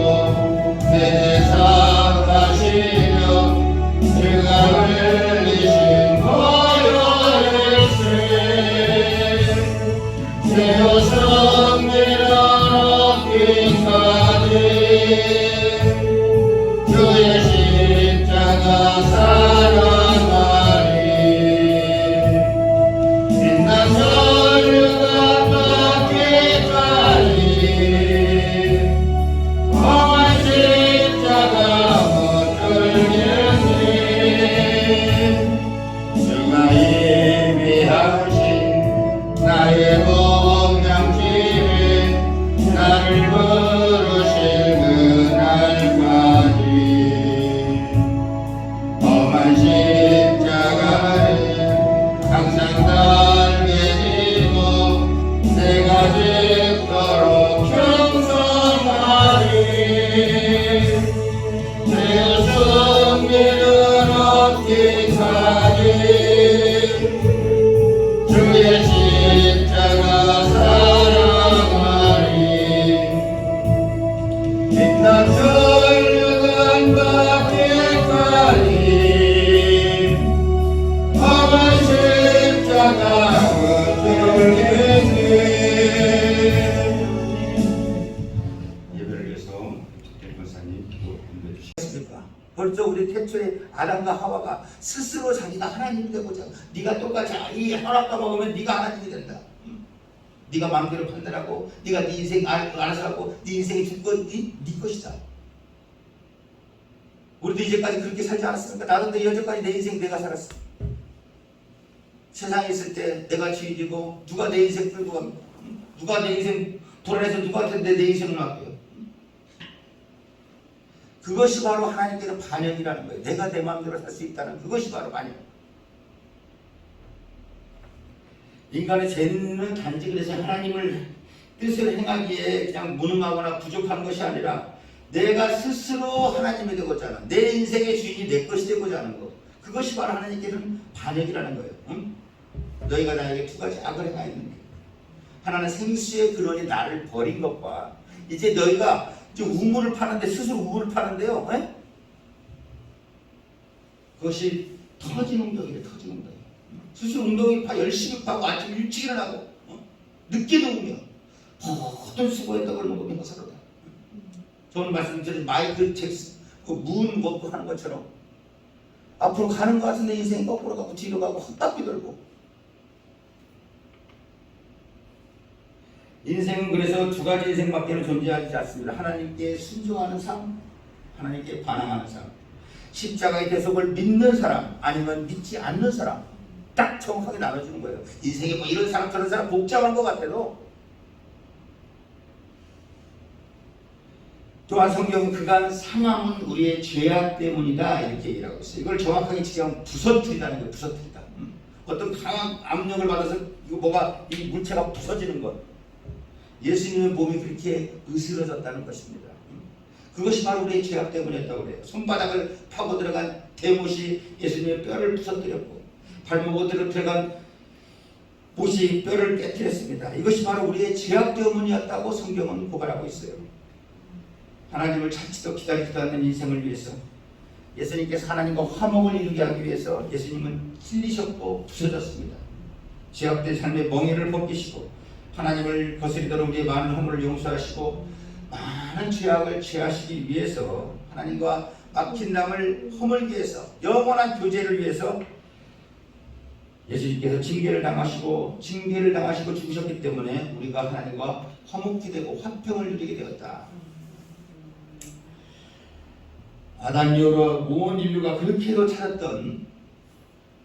내 죄 사하시며 죄가 흘리신 보혈일세 죄요 성미를 얻기까지 주의 십자가 사랑하리 빛난 전류가 닿기까지 험한 십자가 못들겠네 주가 예비하신 나의 목량집에 나를 부르실 그날까지 험한 십자가를 항상 달게 지고 내가 죽도록 충성하리 죄의 승리를 얻기까지 주의 십자가 사랑하리 빛난 전류관 받기까지 험한 십자가 붙들겠네 예배를 위해서 대권사님 기도해 주시겠습니까? 벌써 우리 태초에 아담과 하와가 스스로 자기가 하나님이 되고자 네가 똑같이 이 허락과 먹으면 네가 하나님이 된다. 네가 마음대로 판단하고 네가 네 인생 알아서 하고 네 인생이 줄 건 네 것이다. 우리도 이제까지 그렇게 살지 않았습니까? 나도 내 여태까지 내 인생 내가 살았어. 세상에 있을 때 내가 주인이고 누가 내 인생 끌고 갑니까? 누가 내 인생 돌아내서 누구한테 내 인생을 맡겨요? 그것이 바로 하나님께서 반영이라는 거예요. 내가 내 마음대로 살 수 있다는 그것이 바로 반영. 인간의 죄는 단지 그래서 하나님을 뜻을 행하기에 그냥 무능하거나 부족한 것이 아니라 내가 스스로 하나님이 되고자 하는 내 인생의 주인이 내 것이 되고자 하는 것. 그것이 바로 하나님께서는 반역이라는 거예요. 응? 너희가 나에게 두 가지 악을 행하였는데 하나는 생수의 근원이 나를 버린 것과 이제 너희가 이제 우물을 파는데 스스로 우물을 파는데요. 에? 그것이 터진 웅덩이래. 터진 웅덩이. 스스로 웅덩이 파 열심히 파고 아침 일찍 일어나고 늦게 누우면 모든 수고했던 걸 먹으면 서로다. 저는 말씀드린 마이클 잭슨 그 문 먹고 하는 것처럼 앞으로 가는 것 같은데 인생이 거꾸로 가고 뒤로 가고 헛바퀴 돌고 인생은 그래서 두 가지 인생밖에는 존재하지 않습니다. 하나님께 순종하는 삶, 하나님께 반항하는 삶. 십자가의 대속을 믿는 사람 아니면 믿지 않는 사람 딱 정확하게 나눠주는 거예요. 인생에 뭐 이런 사람 저런 사람 복잡한 것 같아도 또한 성경은 그간 상함은 우리의 죄악 때문이다 이렇게 얘기하고 있어요. 이걸 정확하게 지금 부서뜨리다는 거예요. 부서뜨리다. 어떤 강한 압력을 받아서 이거 뭐가 이 물체가 부서지는 것. 예수님의 몸이 그렇게 으스러졌다는 것입니다. 그것이 바로 우리의 죄악 때문이었다고 그래요. 손바닥을 파고 들어간 대못이 예수님의 뼈를 부서뜨렸고 발목으로 들어간 못이 뼈를 깨뜨렸습니다. 이것이 바로 우리의 죄악 때문이었다고 성경은 고발하고 있어요. 하나님을 자칫도 기다리지도 않는 인생을 위해서 예수님께서 하나님과 화목을 이루게 하기 위해서 예수님은 찔리셨고 부서졌습니다. 죄악된 삶의 멍에를 벗기시고 하나님을 거스리도록 우리의 많은 허물을 용서하시고 많은 죄악을 제하시기 위해서 하나님과 막힌 담을 허물기 위해서 영원한 교제를 위해서 예수님께서 징계를 당하시고 죽으셨기 때문에 우리가 하나님과 화목히 되고 화평을 누리게 되었다. 아담 이후로 온 인류가 그렇게도 찾았던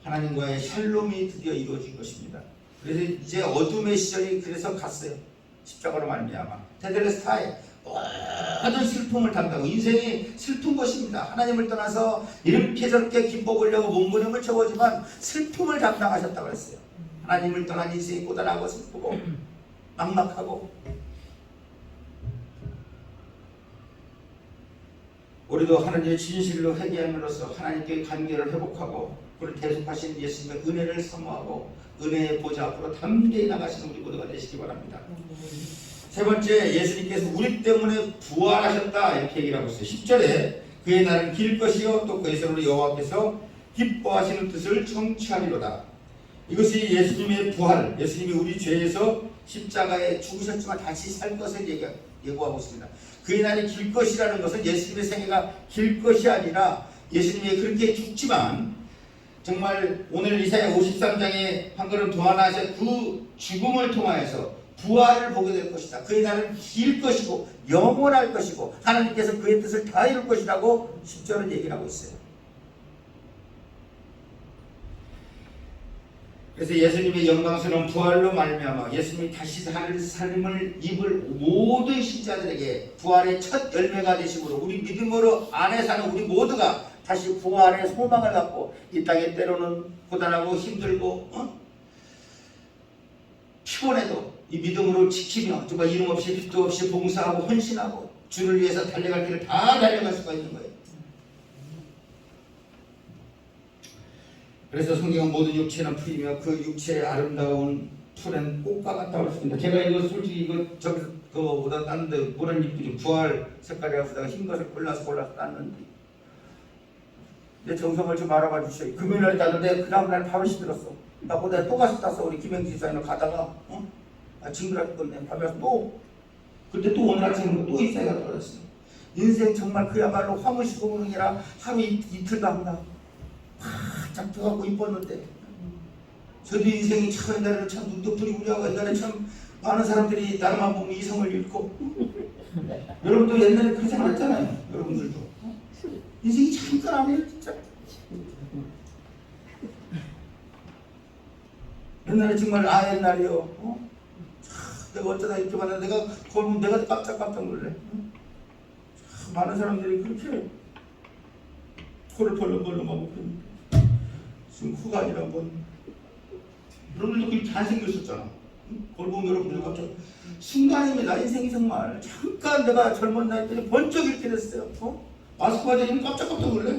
하나님과의 샬롬이 드디어 이루어진 것입니다. 그래서 이제 어둠의 시절이 그래서 갔어요. 십자가로 말미암아 테텔레스타이 모든 슬픔을 담당하고 인생이 슬픈 것입니다. 하나님을 떠나서 이렇게 저렇게 기뻐 보려고 몸부림을 쳐보지만 슬픔을 담당하셨다고 했어요. 하나님을 떠난 인생이 고단하고 슬프고 막막하고 우리도 하나님의 진실로 회개함으로써 하나님께 관계를 회복하고 그를 계속하신 예수님의 은혜를 사모하고 은혜의 보좌 앞으로 담대히 나가시는 우리 모두가 되시기 바랍니다. 세 번째, 예수님께서 우리 때문에 부활하셨다 이렇게 얘기를 하고 있어요. 10절에 그의 날은 길 것이요 또 그의 손으로 여호와께서 기뻐하시는 뜻을 성취하리로다. 이것이 예수님의 부활, 예수님이 우리 죄에서 십자가에 죽으셨지만 다시 살 것을 예고하고 있습니다. 그의 날이 길 것이라는 것은 예수님의 생애가 길 것이 아니라 예수님이 그렇게 죽지만 정말 오늘 이사야 53장에 한 걸음 더 하나 해서 그 죽음을 통하여서 부활을 보게 될 것이다. 그의 날은 길 것이고 영원할 것이고 하나님께서 그의 뜻을 다 이룰 것이라고 10절은 얘기를 하고 있어요. 그래서 예수님의 영광스러운 부활로 말미암아 예수님이 다시 살 삶을 입을 모든 신자들에게 부활의 첫 열매가 되심으로 우리 믿음으로 안에 사는 우리 모두가 다시 부활의 소망을 갖고 이 땅에 때로는 고단하고 힘들고 피곤해도 이 믿음으로 지키며 정말 이름 없이 빛도 없이 봉사하고 헌신하고 주를 위해서 달려갈 길을 다 달려갈 수가 있는 거예요. 그래서 성경은 모든 육체는 풀이며 그 육체의 아름다운 풀은 꽃과 같다고 했습니다. 제가 이거 솔직히 이거 저기 그거보다 땄는데 그런 잎들이 부활 색깔이라고 다가 흰 것을 골라서 땄는데 내 정성을 좀 알아봐 주셔요. 금요일날 땄는데 그 다음날 바로 시들었어. 나보다 또 가서 땄어. 우리 김영기 지사님 가다가 징그럽게 건네 밤에서 또 근데 또 오늘 아침에 또 이 사이가 떨어졌어요. 인생 정말 그야말로 화무시고문이라 하루 이틀도 안 가. 바짝 떠갖고 이뻤는데 저도 인생이 참 옛날에는 참 눈도 뿌리고 우리하고 옛날에 참 많은 사람들이 나를만 보면 이성을 잃고 여러분도 옛날에 그런 생각했잖아요. 여러분들도 인생이 참 까라네요 진짜. 옛날에 정말 옛날이요. 내가 어쩌다 이렇게 봤는데 내가 그걸 보면 내가 깜짝 놀래. 많은 사람들이 그렇게 코를 벌렁벌렁하고 지금 후가 아니라 여러분들도 그렇게 잘생겼었잖아. 그걸 보면 여러분들 갑자기 순간입니다. 인생이 정말 잠깐 내가 젊은 나이 때 번쩍 이렇게 됐어요. 마스크가 되면 깜짝 놀래.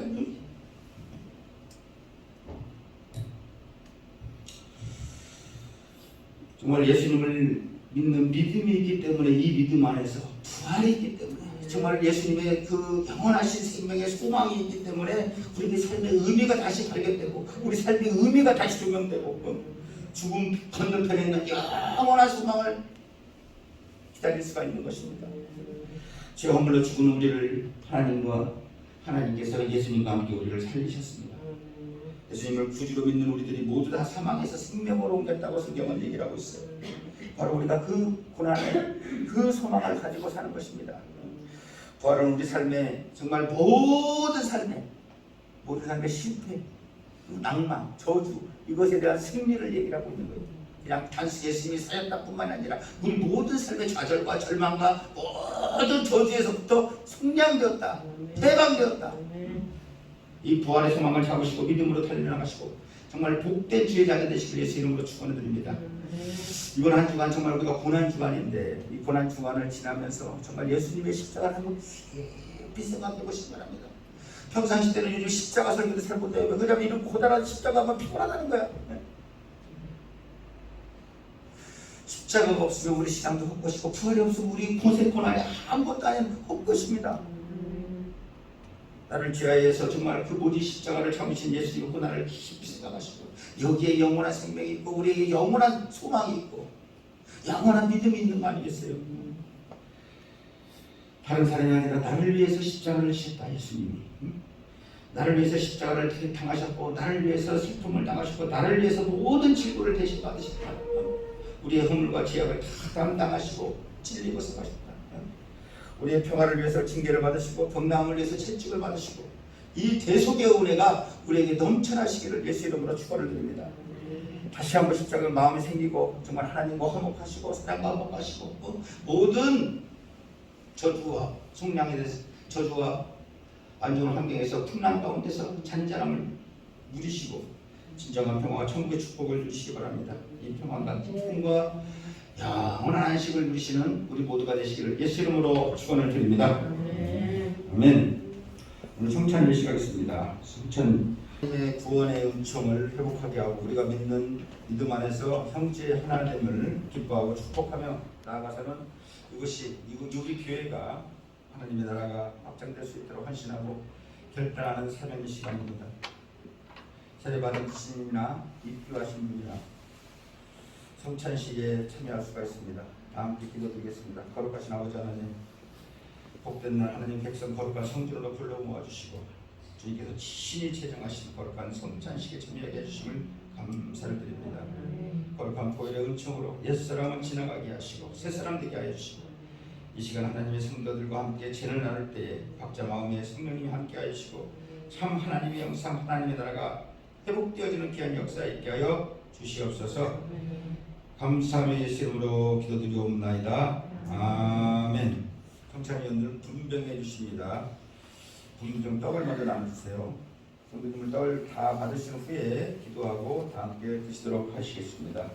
정말 예수님을 믿는 믿음이 있기 때문에 이 믿음 안에서 부활이 있기 때문에 정말 예수님의 그 영원하신 생명의 소망이 있기 때문에 우리 삶의 의미가 다시 발견되고 우리 삶의 의미가 다시 조명되고 죽음 건너편에 있는 영원한 소망을 기다릴 수가 있는 것입니다. 죄 허물로 죽은 우리를 하나님께서 예수님과 함께 우리를 살리셨습니다. 예수님을 구주로 믿는 우리들이 모두 다 사망에서 생명으로 옮겼다고 성경은 얘기를 하고 있어요. 바로 우리가 그 고난을 그 소망을 가지고 사는 것입니다. 부활은 우리 삶의 정말 모든 삶의 실패, 낭만, 저주 이것에 대한 승리를 얘기를 하고 있는 거예요. 그냥 단순히 예수님이 사셨다 뿐만 아니라 우리 모든 삶의 좌절과 절망과 모든 저주에서부터 속량되었다, 해방되었다. 이 부활의 소망을 잡으시고 믿음으로 달려나가시고 정말 복된 주의 자녀 되시길 예수 이름으로 축원드립니다. 이번 한 주간 정말 우리가 고난 주간인데 이 고난 주간을 지나면서 정말 예수님의 십자가를 한번 깊이 생각해 보시기 바랍니다. 평상시 때는 요즘 십자가 설교도 잘 못해요. 왜냐하면 이런 고단한 십자가만 피곤하다는 거야. 십자가가 없으면 우리 신앙도 헛것이고 부활이 없으면 우리 고생 고난이 아무것도 아닌 헛것입니다. 나를 죄하여서 정말 그 모든 십자가를 참으신 예수님의 고난을 깊이 생각하시고 여기에 영원한 생명이 있고 우리에게 영원한 소망이 있고 영원한 믿음이 있는 거 아니겠어요? 다른 사람이 아니라 나를 위해서 십자가를 지셨다 예수님이. 나를 위해서 십자가를 당하셨고 나를 위해서 슬픔을 당하셨고 나를 위해서 모든 질고를 대신 받으셨다. 우리의 허물과 죄악을 다 담당하시고 찔리고 써가셨다. 우리의 평화를 위해서 징계를 받으시고 병나음을 위해서 채찍을 받으시고 이 대속의 은혜가 우리에게 넘쳐나시기를 예수 이름으로 축원을 드립니다. 다시 한번 십자가 마음이 생기고 정말 하나님과 화목하시고 사랑과 화목하시고 모든 저주와 속량에 대해서 저주와 안 좋은 환경에서 풍랑 가운데서 잔잔함을 누리시고 진정한 평화와 천국의 축복을 누리시기 바랍니다. 이 평안과 기쁨과 영원한 안식을 누리시는 우리 모두가 되시기를 예수 이름으로 축원을 드립니다. 아멘. 오늘 성찬을 시작하겠습니다. 성찬의 구원의 은총을 회복하게 하고 우리가 믿는 믿음 안에서 형제 하나됨을 기뻐하고 축복하며 나아가서는 이것이 우리 교회가 하나님의 나라가 확장될 수 있도록 헌신하고 결단하는 사명의 시간입니다. 세례받은 신이나 입교하신 분이나 성찬식에 참여할 수가 있습니다. 다 함께 기도드리겠습니다. 거룩하신 아버지 하나님, 복된 날 하나님 백성 거룩한 성전으로 불러 모아주시고 주님께서 친히 제정하신 거룩한 성찬식에 참여하게 해주심을 감사를 드립니다. 거룩한 보혈의 은총으로 옛사람은 지나가게 하시고 새사람 되게 하여 주시고 이 시간 하나님의 성도들과 함께 제를 나눌 때에 각자 마음에 성령님이 함께 하시고 참 하나님의 영상 하나님의 나라가 회복되어지는 귀한 역사 있게 하여 주시옵소서. 감사하며 예수 이름으로 기도드리옵나이다. 아멘. 성찬위원들 분병해 주십니다. 분병 떡을 먼저 나눠주세요. 성도님을 떡을 다 받으신 후에 기도하고 다 함께 드시도록 하시겠습니다.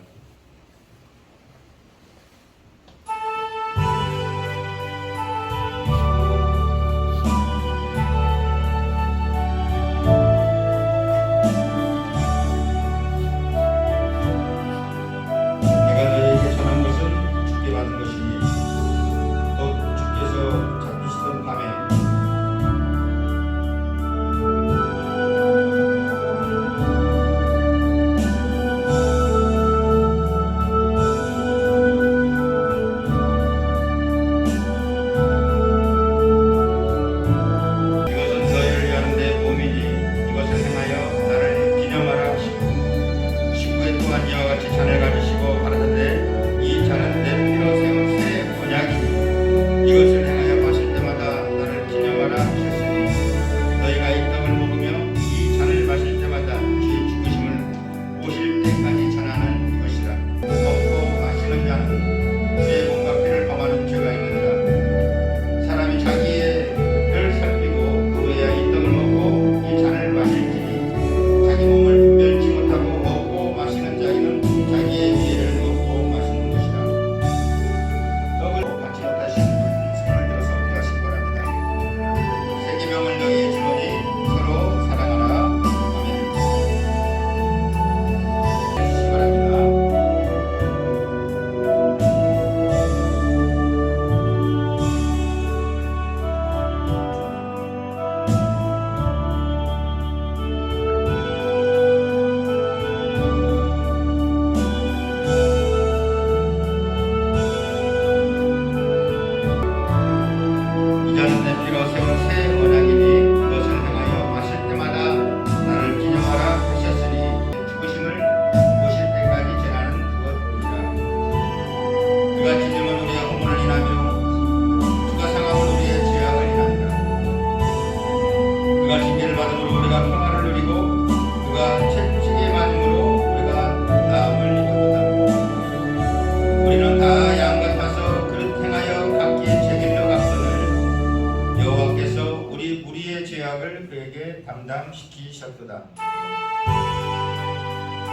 담당시키셨도다.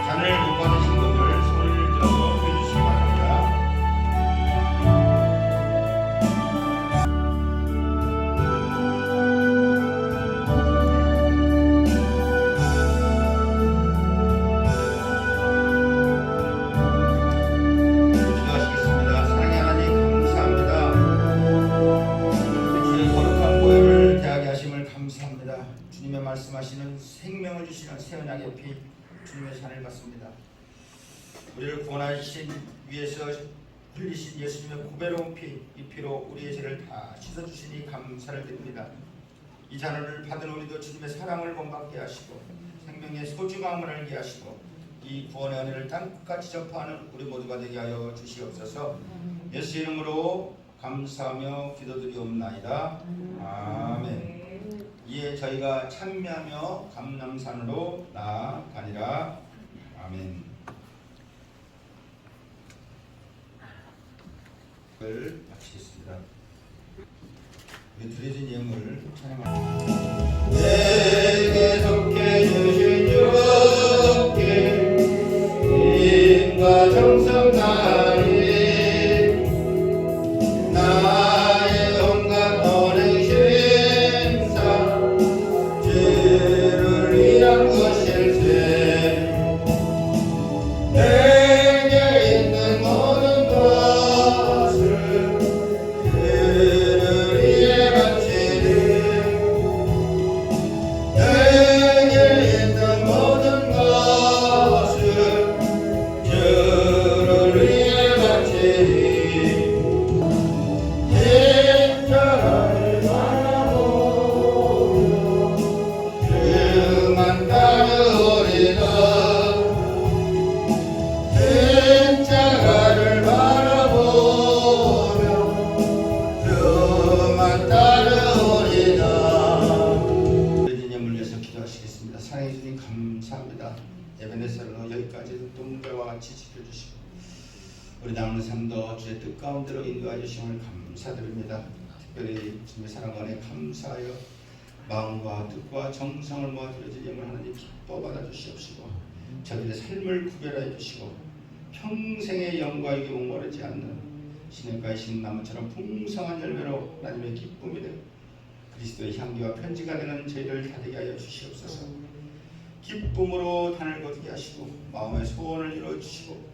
잔을 못 받으신 분들 손을 들어서 해주시기 바랍니다. 기도하시겠습니다. 사랑의 하나님 감사합니다. 주의 거룩한 보혈을 대하게 하심을 감사합니다. 주님의 말씀하시는 생명을 주시는 새 언약의 피 주님의 잔을 받습니다. 우리를 구원하신 위에서 흘리신 예수님의 고배로운 피, 이 피로 우리의 죄를 다 씻어주시니 감사를 드립니다. 이 잔을 받은 우리도 주님의 사랑을 본받게 하시고 생명의 소중함을 알게 하시고 이 구원의 은혜를 땅끝까지 전파하는 우리 모두가 되게 하여 주시옵소서. 예수 이름으로 감사하며 기도드리옵나이다. 아멘. 이에 저희가 찬미하며 감람산으로 나아가니라. 아멘. 을 마치겠습니다. 우리 드려진 예물을 찬양합니다. 내게 속해 주신 주께 힘과 정성 다하니 나의 온갖 언행 심사 주를 위한 것일세. 내게 있는 모든 것을 주를 위해 바치리. 내게 있는 모든 것을 주를 위해 바치리. 십자가를 바라보며 주만 따르오리다. 십자가를 바라보며 주만 따르오리다. 드려진 예물 위해서 기도하시겠습니다. 사랑해 주님 감사합니다. 에베네셀로 여기까지 또 문과와 같이 지켜주시고 우리 남은 삶도 주의 뜻 가운데로 인도해 주심을 감사드립니다. 특별히 주님의 사랑 안에 감사하여 마음과 뜻과 정성을 모아 드려진 예물 하나님 기뻐 받아 주시옵시고 저들의 삶을 구별해 주시고 평생의 영광에게 목마르지 않는 시냇가의 신나무처럼 풍성한 열매로 하나님의 기쁨이 되고 그리스도의 향기와 편지가 되는 저희를 다되게 하여 주시옵소서. 기쁨으로 단을 거두게 하시고 마음의 소원을 이루어 주시고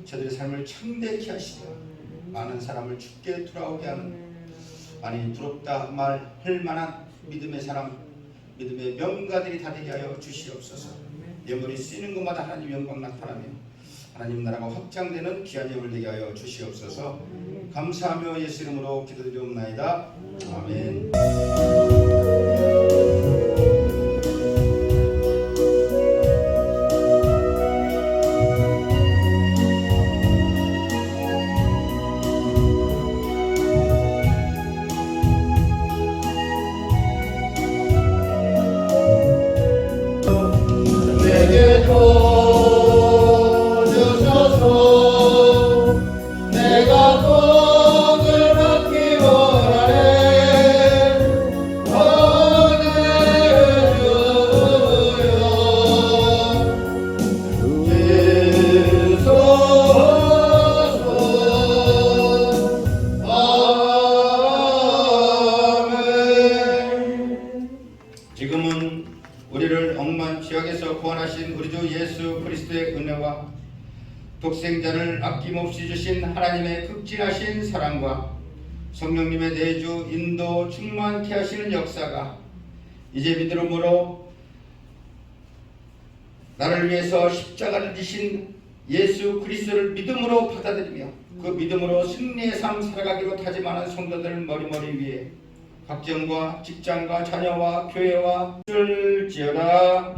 저들의 삶을 창대케 하시며 많은 사람을 주께 돌아오게 하는 많이 부럽다 말할 만한 믿음의 사람, 믿음의 명가들이 다되게 하여 주시옵소서. 예물이 쓰이는 곳마다 하나님 영광 나타나며 하나님 나라가 확장되는 귀한 예물 되게 하여 주시옵소서. 감사하며 예수 이름으로 기도드리옵나이다. 아멘. 내게 주소서. 내가 복을 받기 원하네. 주소서. 아멘. 지금은 우리를 억만 죄악에서 구원하신 우리 주 예수 그리스도의 은혜와 독생자를 아낌없이 주신 하나님의 극진하신 사랑과 성령님의 내주 인도 충만케 하시는 역사가 이제 믿음으로 나를 위해서 십자가를 지신 예수 그리스도를 믿음으로 받아들이며 그 믿음으로 승리의 삶 살아가기로 다짐하는 성도들 머리머리 위에 각정과 직장과 자녀와 교회와 줄지어다.